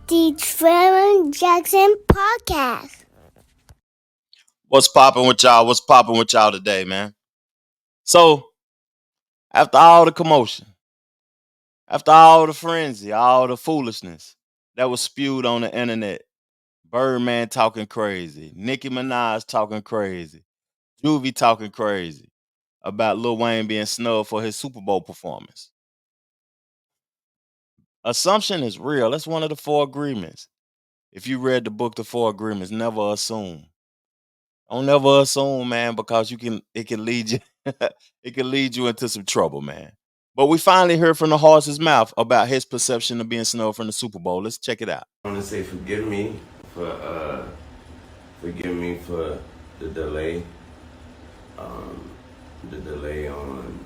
The Trevor Jackson Podcast. What's popping with y'all? What's popping with y'all today, man? So, after all the commotion, after all the frenzy, all the foolishness that was spewed on the internet, Birdman talking crazy, Nicki Minaj talking crazy, Juvie talking crazy about Lil Wayne being snubbed for his Super Bowl performance. Assumption is real. That's one of the four agreements. If you read the book, The Four Agreements, never assume. Don't never assume, man, because it can lead you it can lead you into some trouble, man. But we finally heard from the horse's mouth about his perception of being snubbed from the Super Bowl. Let's check it out. I want to say for forgive me for the delay, um, the delay on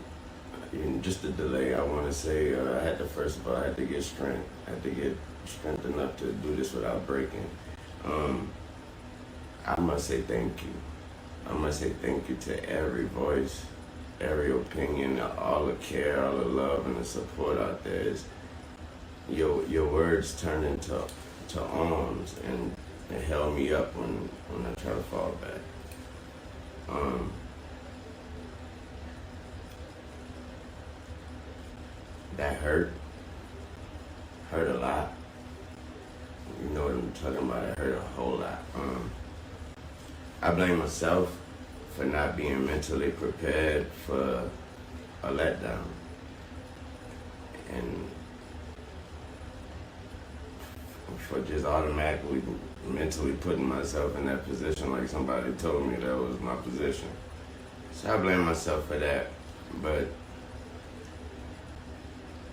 just the delay. I want to say I had to first of all I had to get strength. I had to get strength enough to do this without breaking. Um, I must say thank you. I must say thank you to every voice, every opinion, all the care, all the love, and the support out there. Your words turned into arms and it held me up when I try to fall back. Um, that hurt a lot. You know what I'm talking about? It hurt a whole lot. I blame myself for not being mentally prepared for a letdown, and for just automatically mentally putting myself in that position like somebody told me that was my position. So I blame myself for that. But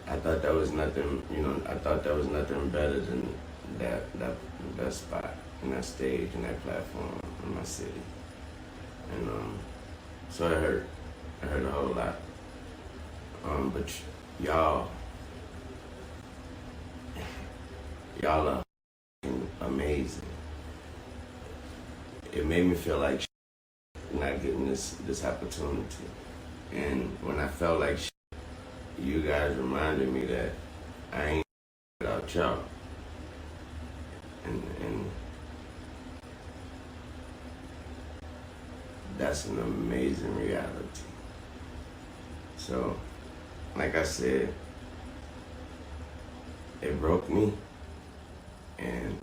I thought that was nothing, I thought that was nothing better than that spot and that stage and that platform in my city. And so it hurt. It hurt a whole lot. But y'all, y'all are amazing. It made me feel like not getting this opportunity. And when I felt like you guys reminded me that I ain't without y'all. And that's an amazing reality. So, like I said, it broke me, and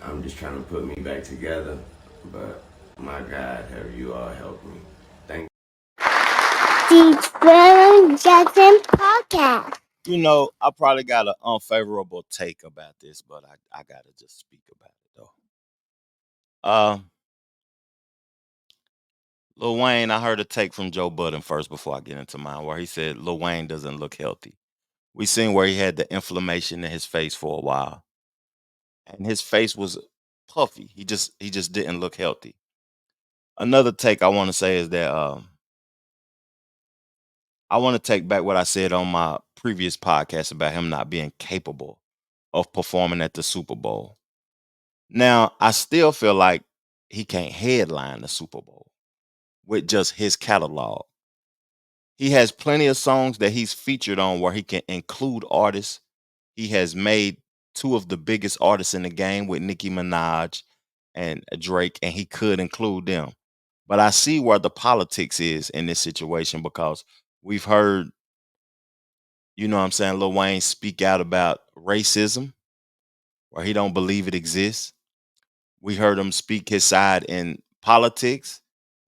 I'm just trying to put me back together. But my God, have you all helped me? Thank The Trevor Jackson Podcast. You know, I probably got an unfavorable take about this, but I gotta just speak about it though. Uh Lil Wayne, I heard a take from Joe Budden first before I get into mine, where he said Lil Wayne doesn't look healthy. We seen where he had the inflammation in his face for a while, and his face was puffy. He just didn't look healthy. Another take I want to say is that I want to take back what I said on my previous podcast about him not being capable of performing at the Super Bowl. Now, I still feel like he can't headline the Super Bowl with just his catalog. He has plenty of songs that he's featured on where he can include artists. He has made two of the biggest artists in the game with Nicki Minaj and Drake, and he could include them. But I see where the politics is in this situation because we've heard, you know what I'm saying, Lil Wayne speak out about racism where he don't believe it exists. We heard him speak his side in politics,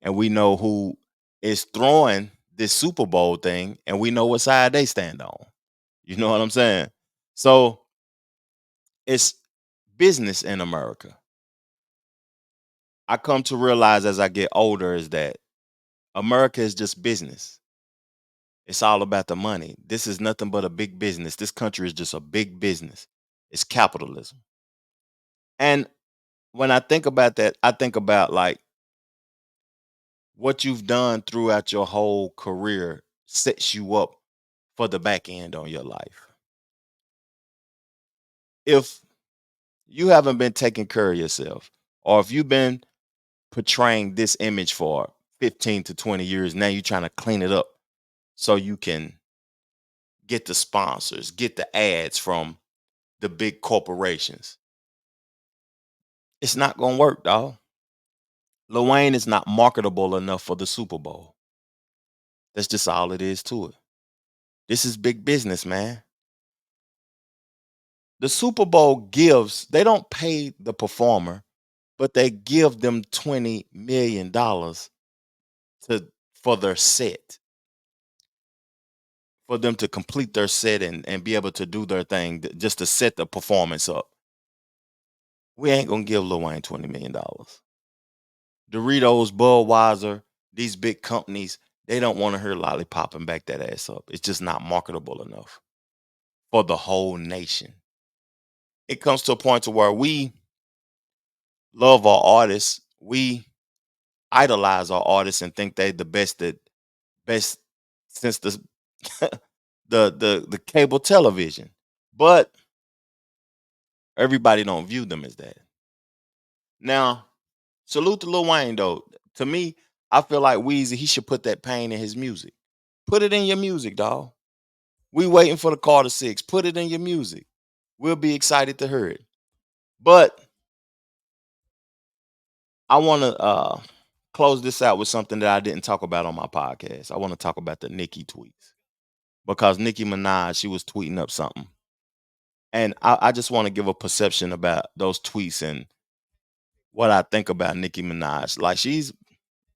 and we know who is throwing this Super Bowl thing, and we know what side they stand on. You know what I'm saying? So it's business in America. I come to realize as I get older is that America is just business. It's all about the money. This is nothing but a big business. This country is just a big business. It's capitalism. And when I think about that, I think about like what you've done throughout your whole career sets you up for the back end on your life. If you haven't been taking care of yourself, or if you've been portraying this image for 15 to 20 years, now you're trying to clean it up so you can get the sponsors, get the ads from the big corporations. It's not gonna work, dog. Lil Wayne is not marketable enough for the Super Bowl. That's just all it is to it. This is big business, man. The Super Bowl gives, they don't pay the performer, but they give them $20 million to for their set, for them to complete their set and be able to do their thing, just to set the performance up. We ain't gonna give Lil Wayne $20 million. Doritos, Budweiser, these big companies, they don't want to hear Lollipop and back that ass up. It's just not marketable enough for the whole nation. It comes to a point to where we love our artists, we idolize our artists and think they the best since the cable television. But everybody don't view them as that. Now, salute to Lil Wayne though. To me, I feel like Weezy, he should put that pain in his music. Put it in your music, dog. We waiting for the Carter 6. Put it in your music. We'll be excited to hear it. But I want to close this out with something that I didn't talk about on my podcast. I want to talk about the Nicki tweets because Nicki Minaj, she was tweeting up something. And I just want to give a perception about those tweets and what I think about Nicki Minaj. Like, she's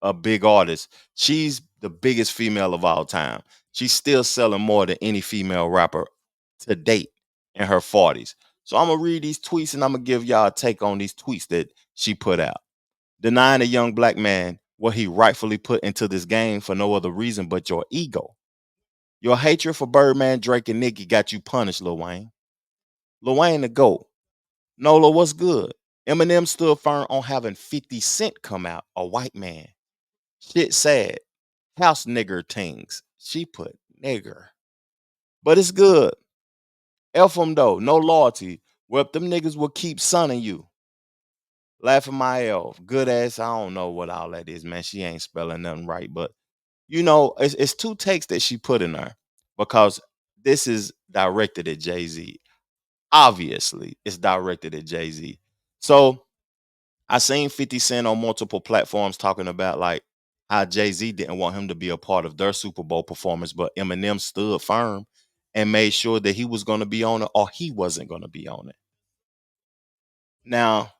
a big artist. She's the biggest female of all time. She's still selling more than any female rapper to date in her 40s. So I'm going to read these tweets and I'm going to give y'all a take on these tweets that she put out. Denying a young black man what he rightfully put into this game for no other reason but your ego. Your hatred for Birdman, Drake, and Nicki got you punished, Lil Wayne. Lil Wayne the GOAT. Nola, what's good? Eminem stood firm on having 50 Cent come out, a white man. Shit sad. House nigger things. She put nigger. But it's good. F them though. No loyalty. Well, them niggas will keep sunning you. Laughing my elf. Good ass. I don't know what all that is, man. She ain't spelling nothing right. But, it's two takes that she put in there because this is directed at Jay-Z. Obviously, it's directed at Jay-Z. So I seen 50 Cent on multiple platforms talking about like how Jay-Z didn't want him to be a part of their Super Bowl performance, but Eminem stood firm and made sure that he was going to be on it or he wasn't going to be on it. Now,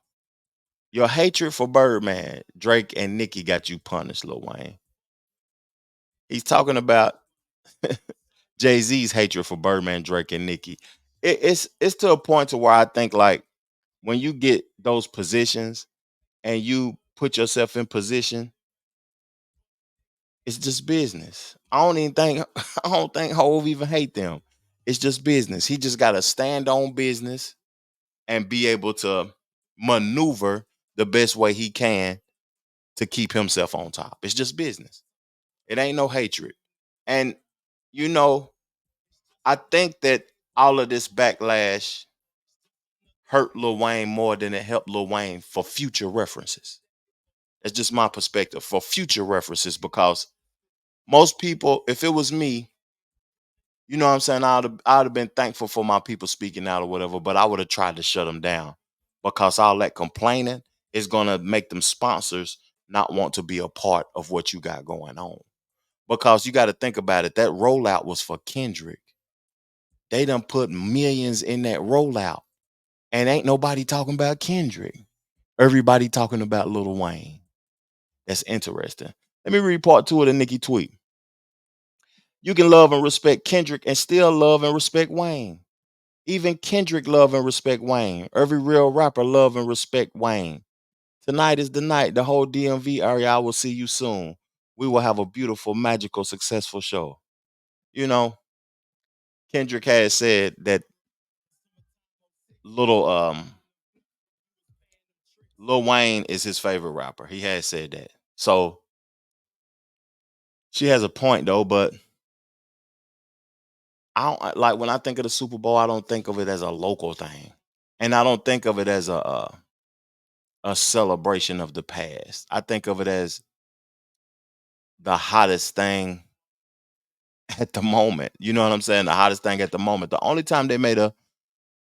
your hatred for Birdman, Drake, and Nicki got you punished, Lil Wayne. He's talking about Jay-Z's hatred for Birdman, Drake, and Nicki. It's to a point to where I think like when you get those positions and you put yourself in position, it's just business. I don't think Hove even hate them. It's just business. He just gotta stand on business and be able to maneuver the best way he can to keep himself on top. It's just business. It ain't no hatred. And you know, I think that all of this backlash hurt Lil Wayne more than it helped Lil Wayne for future references. That's just my perspective for future references because most people, if it was me, you know what I'm saying, I'd have been thankful for my people speaking out or whatever, but I would have tried to shut them down because all that complaining is gonna make them sponsors not want to be a part of what you got going on. Because you got to think about it, that rollout was for Kendrick. They done put millions in that rollout, and ain't nobody talking about Kendrick. Everybody talking about Lil Wayne. That's interesting. Let me read part two of the Nicki tweet. You can love and respect Kendrick and still love and respect Wayne. Even Kendrick love and respect Wayne. Every real rapper love and respect Wayne. Tonight is the night. The whole DMV area, I will see you soon. We will have a beautiful, magical, successful show. You know, Kendrick has said that little Lil Wayne is his favorite rapper. He has said that. So she has a point though, but I don't like when I think of the Super Bowl, I don't think of it as a local thing. And I don't think of it as a celebration of the past. I think of it as the hottest thing at the moment. You know what I'm saying? The hottest thing at the moment. The only time they made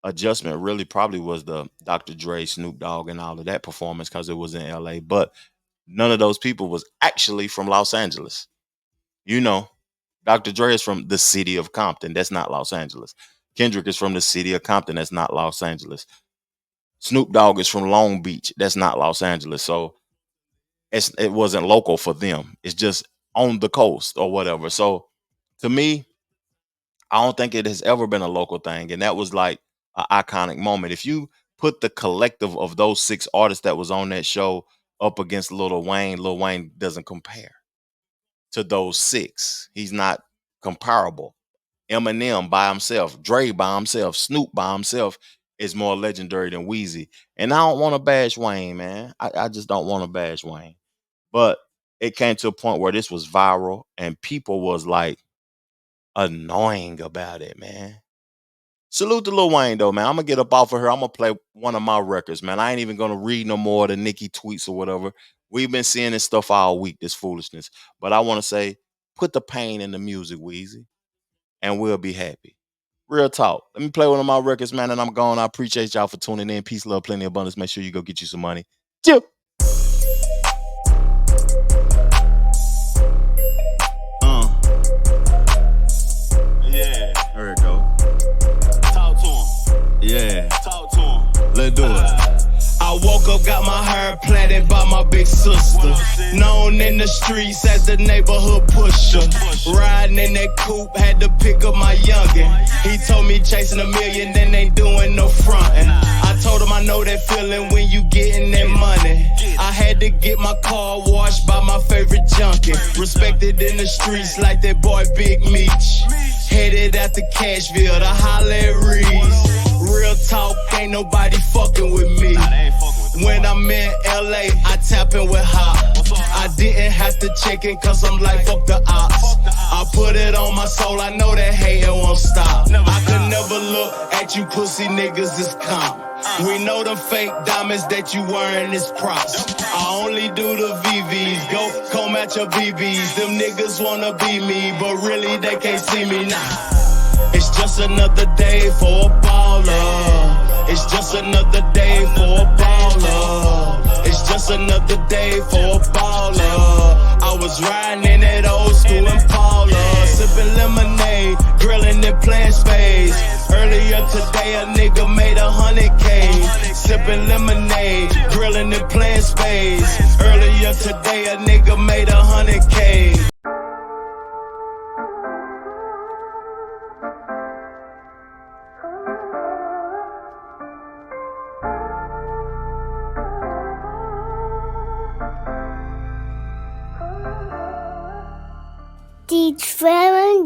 adjustment really probably was the Dr. Dre, Snoop Dogg, and all of that performance because it was in LA. But none of those people was actually from Los Angeles. You know, Dr. Dre is from the city of Compton. That's not Los Angeles. Kendrick is from the city of Compton. That's not Los Angeles. Snoop Dogg is from Long Beach. That's not Los Angeles. So it wasn't local for them. It's just on the coast or whatever. So to me, I don't think it has ever been a local thing. And that was like an iconic moment. If you put the collective of those 6 artists that was on that show up against Lil Wayne doesn't compare to those 6. He's not comparable. Eminem by himself, Dre by himself, Snoop by himself is more legendary than Wheezy. And I don't want to bash Wayne, man. I just don't want to bash Wayne. But it came to a point where this was viral and people was like annoying about it, man. Salute to Lil Wayne though, man. I'm gonna get up off of her. I'm gonna play one of my records, man. I ain't even gonna read no more of the Nicki tweets or whatever. We've been seeing this stuff all week, this foolishness. But I want to say, put the pain in the music, Wheezy, and we'll be happy. Real talk. Let me play one of my records, man, and I'm gone. I appreciate y'all for tuning in. Peace, love, plenty of abundance. Make sure you go get you some money. Chip. Yeah. There it go. Talk to him. Yeah. Talk to him. Let's do it. I woke up, got my hair plaited by my big sister. Known in the streets as the neighborhood pusher. Riding in that coupe, had to pick up my youngin'. He told me chasing $1 million, then ain't doing no frontin'. I told him I know that feeling when you gettin' that money. I had to get my car washed by my favorite junkie. Respected in the streets like that boy Big Meech. Headed out to Cashville to holler at Reese. Real talk, ain't nobody fucking with me. When I'm in LA, I tap in with Hop. I didn't have to check in cause I'm like, fuck the ops. I put it on my soul, I know that hating won't stop. I could never look at you pussy niggas as comp. We know the fake diamonds that you wearing is props. I only do the VVs, go comb at your BBs. Them niggas wanna be me, but really they can't see me now. It's just another day for a baller. It's just another day for a baller. It's just another day for a baller. I was riding in that old school Impala, sipping lemonade, grilling and playing spades. Earlier today a nigga made 100K, sipping lemonade, grilling and playing spades. Earlier today a nigga made 100K. Detroit